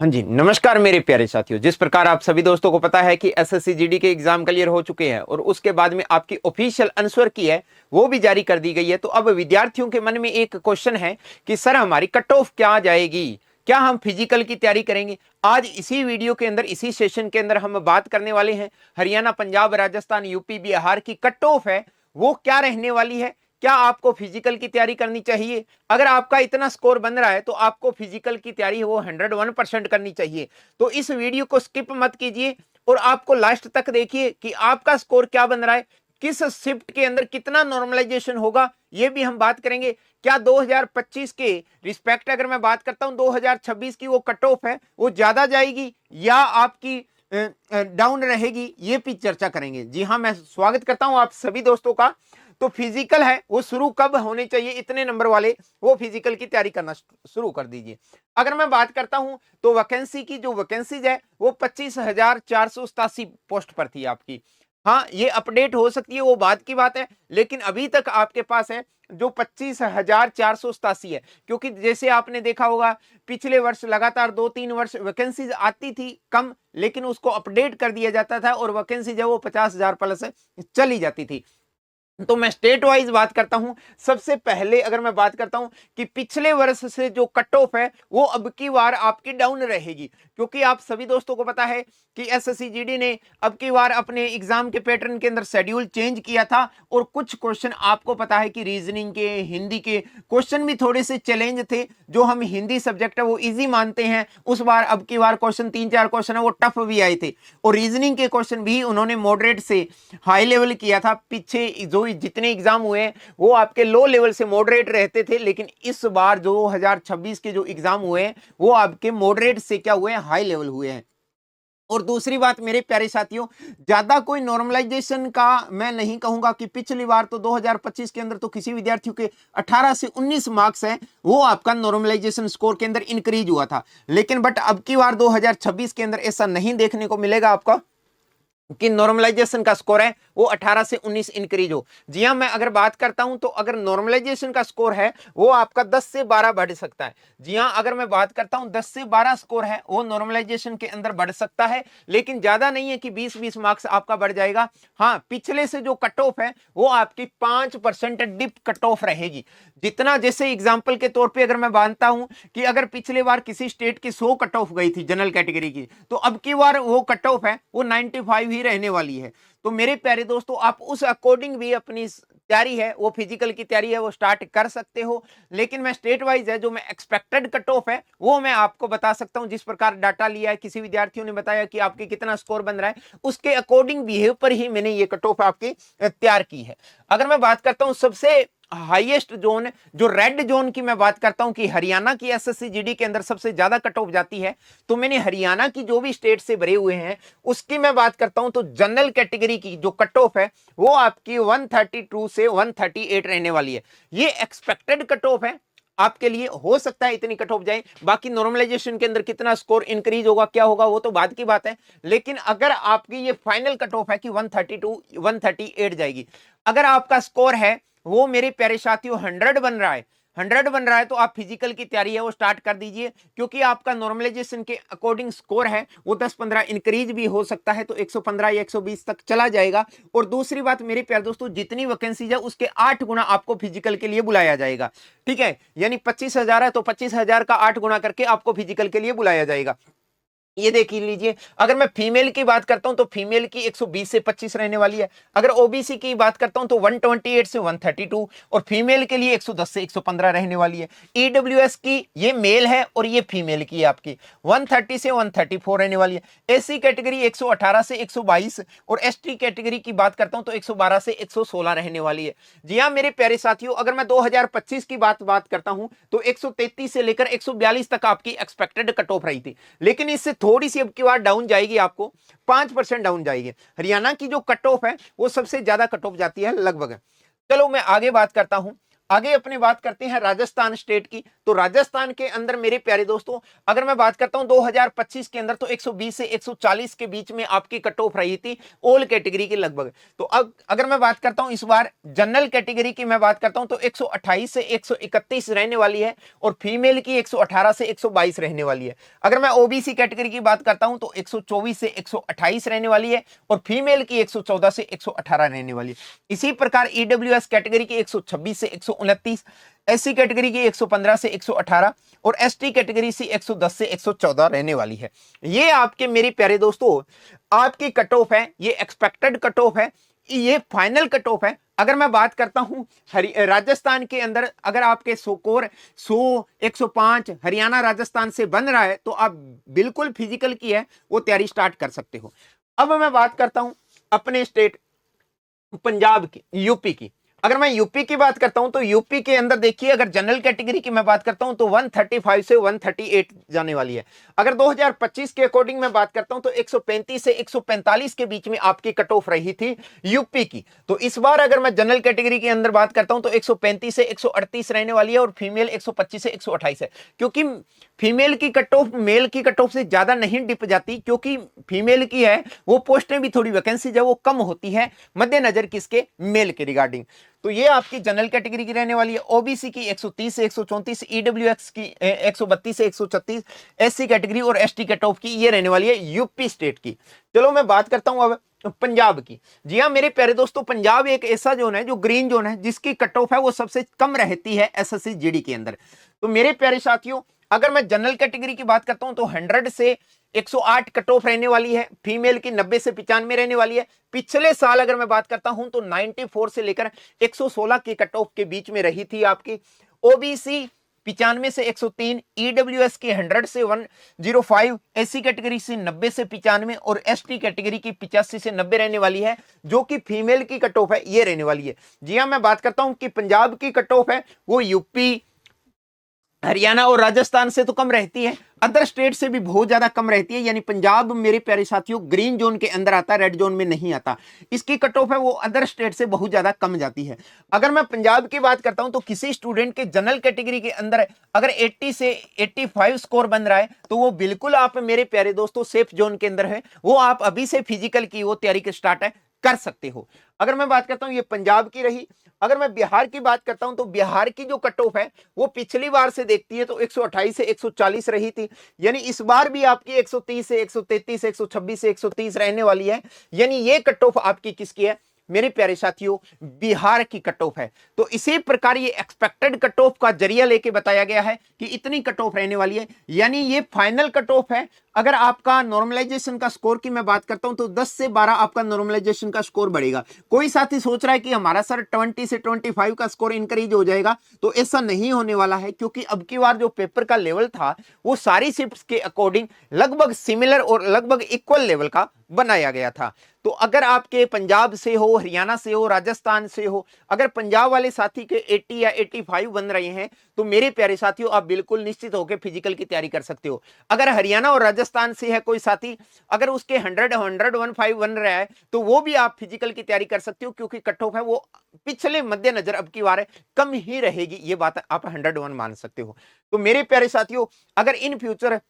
हाँ जी, नमस्कार मेरे प्यारे साथियों। जिस प्रकार आप सभी दोस्तों को पता है कि एसएससी जीडी के एग्जाम क्लियर हो चुके हैं और उसके बाद में आपकी ऑफिशियल आंसर की है वो भी जारी कर दी गई है। तो अब विद्यार्थियों के मन में एक क्वेश्चन है कि सर हमारी कट ऑफ क्या आ जाएगी, क्या हम फिजिकल की तैयारी करेंगे। आज इसी वीडियो के अंदर, इसी सेशन के अंदर हम बात करने वाले हैं हरियाणा, पंजाब, राजस्थान, यूपी, बिहार की कट ऑफ है वो क्या रहने वाली है। क्या आपको फिजिकल की तैयारी करनी चाहिए? अगर आपका इतना स्कोर बन रहा है तो आपको फिजिकल की तैयारी वो 101% करनी चाहिए। तो इस वीडियो को स्किप मत कीजिए और आपको लास्ट तक देखिए कि आपका स्कोर क्या बन रहा है, किस शिफ्ट के अंदर कितना नॉर्मलाइजेशन होगा, ये भी हम बात करेंगे। क्या 2025 के रिस्पेक्ट अगर मैं बात करता हूं 2026 की वो कट ऑफ है वो ज्यादा जाएगी या आपकी डाउन रहेगी, ये भी चर्चा करेंगे। जी हाँ, मैं स्वागत करता हूं आप सभी दोस्तों का। तो फिजिकल है वो शुरू कब होने चाहिए, इतने नंबर वाले वो फिजिकल की तैयारी करना शुरू कर दीजिए। अगर मैं बात करता हूं तो वैकेंसी की जो वैकेंसीज है वो 25,487 पोस्ट पर थी आपकी। हाँ, ये अपडेट हो सकती है, वो बाद की बात है, लेकिन अभी तक आपके पास है जो 25,487 है। क्योंकि जैसे आपने देखा होगा पिछले वर्ष लगातार 2-3 वर्ष वैकेंसीज आती थी कम, लेकिन उसको अपडेट कर दिया जाता था और वैकेंसी जो वो 50,000 प्लस चली जाती थी। तो मैं स्टेट वाइज बात करता हूं। सबसे पहले अगर मैं बात करता हूं कि पिछले वर्ष से जो कट ऑफ है वो अब की बार आपकी डाउन रहेगी, क्योंकि आप सभी दोस्तों को पता है कि एसएससी जीडी ने अब की बार अपने एग्जाम के पैटर्न के अंदर शेड्यूल चेंज किया था और कुछ क्वेश्चन आपको पता है कि रीजनिंग के, हिंदी के क्वेश्चन भी थोड़े से चैलेंज थे। जो हम हिंदी सब्जेक्ट है वो इजी मानते हैं, उस बार अब की बार क्वेश्चन 3-4 क्वेश्चन है वो टफ भी आए थे और रीजनिंग के क्वेश्चन भी उन्होंने मॉडरेट से हाई लेवल किया था। पीछे जो जितने एग्जाम हुए वो आपके लो लेवल से मॉडरेट रहते थे, लेकिन इस बार जो 2026 के जो एग्जाम हुए वो आपके मॉडरेट से क्या हुए, हाई लेवल हुए हैं। और दूसरी बात मेरे प्यारे साथियों, ज्यादा कोई नॉर्मलाइजेशन का मैं नहीं कहूंगा कि पिछली बार तो 2025 के अंदर तो किसी विद्यार्थियों के 18 से 19 मार्क्स हैं वो आपका नॉर्मलाइजेशन स्कोर के अंदर इंक्रीज हुआ था, लेकिन बट अब की बार 2026 के अंदर ऐसा नहीं देखने को मिलेगा आपका कि नॉर्मलाइजेशन का स्कोर है वो 18 से 19 इंक्रीज हो। जी हां, मैं अगर बात करता हूं तो अगर नॉर्मलाइजेशन का स्कोर है वो आपका 10 से 12 बढ़ सकता है। जी हां, अगर मैं बात करता हूं 10 से 12 स्कोर है वो नॉर्मलाइजेशन के अंदर बढ़ सकता है, लेकिन ज्यादा नहीं है कि 20-20 मार्क्स आपका बढ़ जाएगा। हाँ, पिछले से जो कट ऑफ है वो आपकी 5% डिप कट ऑफ रहेगी। जितना, जैसे एग्जाम्पल के तौर पर अगर मैं मानता हूं कि अगर पिछले बार किसी स्टेट की 100 कट ऑफ गई थी जनरल कैटेगरी की, तो अब की बार वो कट ऑफ है वो 95 ही रहने वाली है। तो मेरे प्यारे दोस्तों, आप उस अकॉर्डिंग भी अपनी तैयारी है वो फिजिकल की तैयारी है वो स्टार्ट कर सकते हो। लेकिन मैं स्टेट वाइज है जो मैं एक्सपेक्टेड कट ऑफ है वो मैं आपको बता सकता हूं। जिस प्रकार डाटा लिया है, किसी विद्यार्थियों ने बताया कि आपके कितना स्कोर बन रहा है, उसके अकॉर्डिंग बिहेव पर ही मैंने ये कट ऑफ आपकी तैयार की है। अगर मैं बात करता हूं सबसे हाईएस्ट जोन, जो रेड जोन की मैं बात करता हूं कि हरियाणा की एसएससी जीडी के अंदर सबसे ज्यादा कट ऑफ जाती है, तो मैंने हरियाणा की जो भी स्टेट से भरे हुए हैं उसकी मैं बात करता हूं तो जनरल कैटेगरी की जो कट ऑफ है वो आपकी 132 से 138 रहने वाली है। ये एक्सपेक्टेड कट ऑफ है आपके लिए, हो सकता है इतनी कट ऑफ जाए। बाकी नॉर्मलाइजेशन के अंदर कितना स्कोर इंक्रीज होगा, क्या होगा, वो तो बाद की बात है। लेकिन अगर आपकी ये फाइनल कट ऑफ है कि 132 138 जाएगी, अगर आपका स्कोर है वो मेरे प्यारे साथियों 100 बन रहा है, 100 बन रहा है, तो आप फिजिकल की तैयारी है वो स्टार्ट कर दीजिए, क्योंकि आपका नॉर्मलाइजेशन के अकॉर्डिंग स्कोर है वो 10-15 इंक्रीज भी हो सकता है, तो 115 या 120 तक चला जाएगा। और दूसरी बात मेरे प्यारे दोस्तों, जितनी वैकेंसीज है उसके 8 गुना आपको फिजिकल के लिए बुलाया जाएगा। ठीक है, यानी 25,000 है तो 25,000 का 8 गुना करके आपको फिजिकल के लिए बुलाया जाएगा। ये देख लीजिए। अगर मैं फीमेल की बात करता हूं तो फीमेल की 120 से 25 रहने वाली है। अगर ओबीसी की बात करता हूं तो 128 से 132, और फीमेल के लिए 110 से 115 रहने वाली है। ईडब्ल्यूएस की ये मेल है और ये फीमेल की है आपकी 130 से 134 रहने वाली है। एससी कैटेगरी 118 से 122, और एसटी कैटेगरी की बात करता हूं तो 112 से 116 रहने वाली है। जी हां मेरे प्यारे साथियों, अगर मैं 2025 की बात करता हूं तो 133 से लेकर 142 तक आपकी एक्सपेक्टेड कट ऑफ रही थी, लेकिन इससे थोड़ी सी अब की बार डाउन जाएगी, आपको 5% डाउन जाएगी। हरियाणा की जो कट ऑफ है वो सबसे ज्यादा कट ऑफ जाती है लगभग। चलो मैं आगे बात करता हूं। आगे अपनी बात करते हैं राजस्थान स्टेट की। तो राजस्थान के अंदर मेरे प्यारे दोस्तों अगर मैं बात करता हूं 2025 के अंदर तो 120 से 140 के बीच में आपकी कट ऑफ रही थी ऑल कैटेगरी की लगभग। तो अब अगर मैं बात करता हूं इस बार जनरल कैटेगरी की मैं बात करता हूं तो 128 से 131 रहने वाली है और फीमेल की 118 से 122 रहने वाली है। अगर मैं ओबीसी कैटेगरी की बात करता हूं तो 124 से 128 रहने वाली है और फीमेल की 114 से 118 रहने वाली है। इसी प्रकार ईडब्ल्यूएस कैटेगरी की 126 से 129, एससी कैटेगरी की 115 से 118 और एसटी कैटेगरी से 110 से 114 रहने वाली है। ये आपके मेरे प्यारे दोस्तों आपकी कट ऑफ है, ये एक्सपेक्टेड कट ऑफ है, ये फाइनल कट ऑफ है। अगर मैं बात करता हूं राजस्थान के अंदर अगर आपके स्कोर 100 105 हरियाणा राजस्थान से बन रहा है तो आप बिल्कुल फिजिकल की है वो तैयारी स्टार्ट कर सकते हो। अब मैं बात करता हूं अपने स्टेट पंजाब की, यूपी की। अगर मैं यूपी की बात करता हूं तो यूपी के अंदर देखिए अगर जनरल कैटेगरी की मैं बात करता हूं तो 135 से 138 जाने वाली है। अगर 2025 के अकॉर्डिंग मैं बात करता हूं तो 135 से 145 के बीच में आपकी कट ऑफ रही थी यूपी की। तो इस बार अगर मैं जनरल कैटेगरी के अंदर बात करता हूं तो 135 से 138 रहने वाली है और फीमेल 125 से 128 है। क्योंकि फीमेल की कट ऑफ मेल की कट ऑफ से ज्यादा नहीं डिप जाती, क्योंकि फीमेल की है वो पोस्टें भी थोड़ी वैकेंसी जो वो कम होती है मद्देनजर किसके, मेल के रिगार्डिंग। तो ये आपकी जनरल कैटेगरी की रहने वाली है। ओबीसी की 130 से 134, ईडब्ल्यूएक्स की 132 से 136, एससी कैटेगरी और एसटी कट ऑफ की ये रहने वाली है यूपी स्टेट की। चलो मैं बात करता हूं अब पंजाब की। जी हाँ मेरे प्यारे दोस्तों पंजाब एक ऐसा जोन है जो ग्रीन जोन है जिसकी कट ऑफ है वो सबसे कम रहती है एसएससी जीडी के अंदर। तो मेरे प्यारे साथियों अगर मैं जनरल कैटेगरी की बात करता हूं तो 100 से 108 कट ऑफ रहने वाली है, फीमेल की 90 से 95 रहने वाली है। पिछले साल अगर मैं बात करता हूं तो 94 से लेकर 116 की कट ऑफ के बीच में रही थी आपकी। ओबीसी 95 से 103, ईडब्ल्यूएस की 100 से 105, एससी कैटेगरी से 90 से 95 और एसटी कैटेगरी की 85 से 90 रहने वाली है, जो कि फीमेल की कट ऑफ है ये रहने वाली है। जी हां मैं बात करता हूं कि पंजाब की कट ऑफ है वो यूपी हरियाणा और राजस्थान से तो कम रहती है, अदर स्टेट से भी बहुत ज्यादा कम रहती है। यानी पंजाब मेरे प्यारे साथियों ग्रीन जोन के अंदर आता है, रेड जोन में नहीं आता। इसकी कट ऑफ है वो अदर स्टेट से बहुत ज्यादा कम जाती है। अगर मैं पंजाब की बात करता हूं तो किसी स्टूडेंट के जनरल कैटेगरी के अंदर अगर 80 से 85 स्कोर बन रहा है तो वो बिल्कुल आप मेरे प्यारे दोस्तों सेफ जोन के अंदर है, वो आप अभी से फिजिकल की वो तैयारी के स्टार्ट है कर सकते हो। अगर मैं बात करता हूं ये पंजाब की रही। अगर मैं बिहार की बात करता हूं तो बिहार की जो कट ऑफ है वो पिछली बार से देखती है तो 128 से 140 रही थी, यानी इस बार भी आपकी 130 से 133 से 126 से 130 रहने वाली है। यानी ये कट ऑफ आपकी किसकी है मेरे प्यारे साथियों, बिहार की कट ऑफ है। तो इसी प्रकार ये एक्सपेक्टेड कट ऑफ का जरिया लेके बताया गया है कि इतनी कट ऑफ रहने वाली है, यानी ये फाइनल कट ऑफ है। अगर आपका नॉर्मलाइजेशन का स्कोर की मैं बात करता हूं तो 10 से 12 आपका नॉर्मलाइजेशन का स्कोर बढ़ेगा। कोई साथी सोच रहा है कि हमारा सर 20 से 25 का स्कोर इंक्रीज हो जाएगा, तो ऐसा नहीं होने वाला है, क्योंकि अब की बार जो पेपर का लेवल था वो सारी शिफ्ट्स के अकॉर्डिंग लगभग सिमिलर और लगभग इक्वल लेवल का बनाया गया था। तो अगर आपके पंजाब से हो, हरियाणा से हो, राजस्थान से हो, अगर पंजाब वाले साथी के 80 या 85 बन रहे हैं तो मेरे प्यारे साथियों आप बिल्कुल निश्चित होकर फिजिकल की तैयारी कर सकते हो। अगर हरियाणा और राजस्थान से है कोई साथी, अगर उसके 100-115 बन रहा है तो वो भी आप फिजिकल की तैयारी कर सकते हो, क्योंकि कट ऑफ है वो पिछले मद्देनजर अब की बार कम ही रहेगी, ये बात आप 101 मान सकते हो। तो मेरे प्यारे साथियों अगर इन फ्यूचर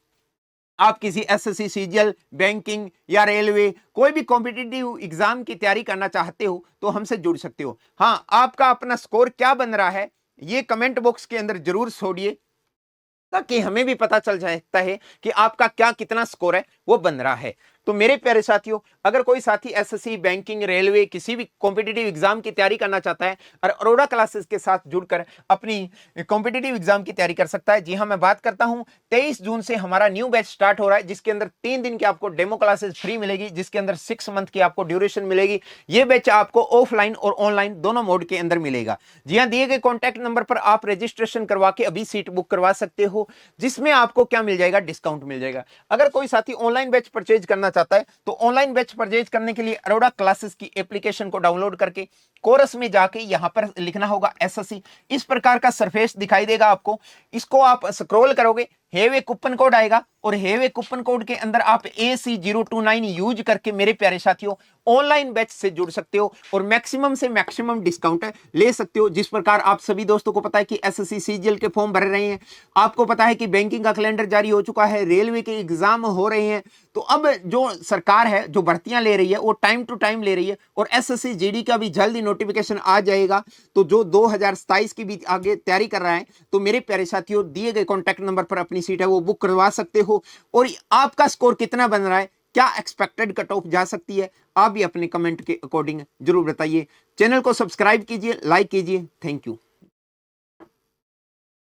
आप किसी एसएससी, सीजीएल, बैंकिंग या रेलवे कोई भी कॉम्पिटिटिव एग्जाम की तैयारी करना चाहते हो तो हमसे जुड़ सकते हो। हाँ, आपका अपना स्कोर क्या बन रहा है ये कमेंट बॉक्स के अंदर जरूर छोड़िए, ताकि हमें भी पता चल जाता है कि आपका क्या कितना स्कोर है वो बन रहा है। तो मेरे प्यारे साथियों अगर कोई साथी एसएससी, बैंकिंग, रेलवे किसी भी कॉम्पिटिटिव एग्जाम की तैयारी करना चाहता है और अरोड़ा क्लासेस के साथ जुड़कर अपनी कॉम्पिटिटिव एग्जाम की तैयारी कर सकता है। जी हाँ मैं बात करता हूं 23 जून से हमारा न्यू बैच स्टार्ट हो रहा है, जिसके अंदर 3 दिन की आपको डेमो क्लासेस फ्री मिलेगी, जिसके अंदर 6 मंथ की आपको ड्यूरेशन मिलेगी। ये बैच आपको ऑफलाइन और ऑनलाइन दोनों मोड के अंदर मिलेगा। जी हाँ, दिए गए कॉन्टैक्ट नंबर पर आप रजिस्ट्रेशन करवा के अभी सीट बुक करवा सकते हो, जिसमें आपको क्या मिल जाएगा, डिस्काउंट मिल जाएगा। अगर कोई साथी ऑनलाइन बैच परचेज करना चाहता है तो ऑनलाइन बैच परचेज करने के लिए अरोड़ा क्लासेस की एप्लीकेशन को डाउनलोड करके कोर्स में जाके यहां पर लिखना होगा एसएससी। इस प्रकार का सरफेस दिखाई देगा आपको, इसको आप स्क्रॉल करोगे, हैव ए कूपन कोड आएगा और हेवे कूपन कोड के अंदर आप AC029 यूज करके मेरे प्यारे साथियों ऑनलाइन बैच से जुड़ सकते हो और मैक्सिमम से मैक्सिमम डिस्काउंट ले सकते हो। जिस प्रकार आप सभी दोस्तों को पता है कि SSC CGL के फॉर्म भर रहे हैं, आपको पता है कि बैंकिंग का कैलेंडर जारी हो चुका है, रेलवे के एग्जाम हो रहे हैं, तो अब जो सरकार है जो भर्तियां ले रही है वो टाइम टू टाइम ले रही है और SSC GD का भी जल्दी नोटिफिकेशन आ जाएगा। तो जो 2027 की भी आगे तैयारी कर रहा है तो मेरे प्यारे साथियों दिए गए कॉन्टैक्ट नंबर पर अपनी सीट है वो बुक करवा सकते हो। और आपका स्कोर कितना बन रहा है, क्या एक्सपेक्टेड कट ऑफ जा सकती है, आप भी अपने कमेंट के अकॉर्डिंग जरूर बताइए। चैनल को सब्सक्राइब कीजिए, लाइक कीजिए। Thank you.